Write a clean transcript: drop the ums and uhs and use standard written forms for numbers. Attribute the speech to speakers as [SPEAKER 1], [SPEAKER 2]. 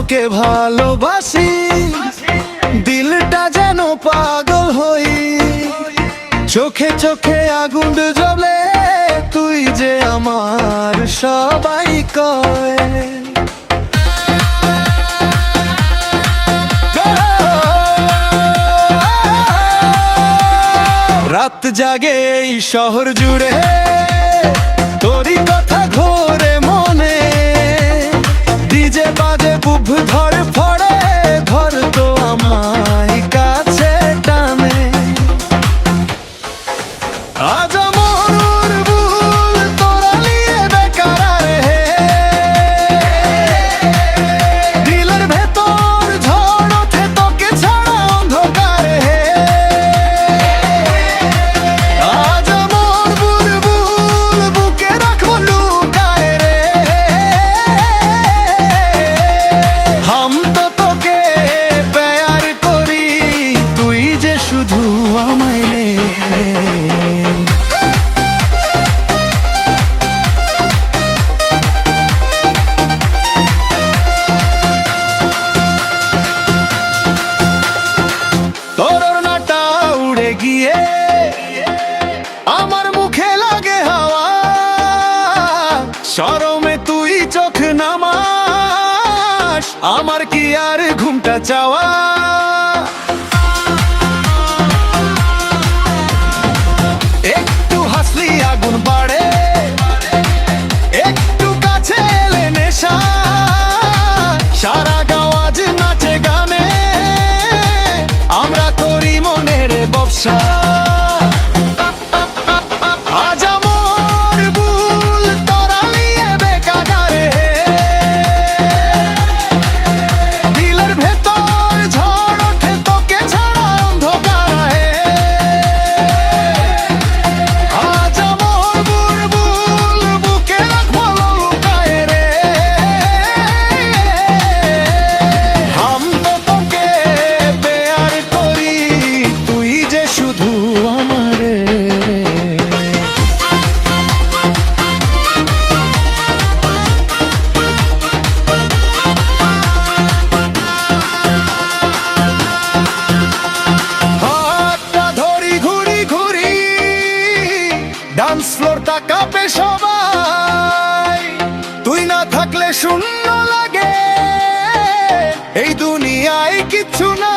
[SPEAKER 1] তোকে ভালোবাসি, দিলটা যেন পাগল হই, চোখে চোখে আগুন জ্বলে, তুই যে আমার সবাই কয়। রাত জাগে এই শহর জুড়ে, তোরই কথা ঘোরে মনে, ডিজে বাজে বুভ ধর ফড়ে, ধর তো আমায় কাছে টানে। আজ মরুর বুল তোরা নিয়ে বেকার হে, দিলের ভেতর ঝড় ওঠে তোকে ছাড়া অন্ধকার হে। আজ মোর বুলবুল বুকে রাখো লুকায় রে, হাম তো তোকে প্যার করি, তুই যে শুধু আমায় নে। তোর ওড়নাটা উড়ে গিয়ে আমার মুখে লাগে হাওয়া, শরমে তুই চোখ নামাস, আমার কি আর ঘুমটা চাওয়া। একটু হাসলি আগুন বাড়ে, একটু কাছে এলে নেশা, সারা গাঁও আজ নাচে গানে, আমরা করি মনের ব্যবসা। আজ আমার বুল তোরা নিয়ে বেকার হে, দিলের ভেতর ঝড় ওঠে তোকে ছাড়া অন্ধকার হে। আজ আমার বুলবুল বুকে রাখবো লুকায় রে, হাম তো তোকে প্যার করি, তুই যে শুধু আমারে। হাতটা ধরি ঘুরি ঘুরি, ডান্স ফ্লোরটা কাঁপে সবাই, তুই না থাকলে শূন্য লাগে, এই দুনিয়ায় কিচ্ছু না।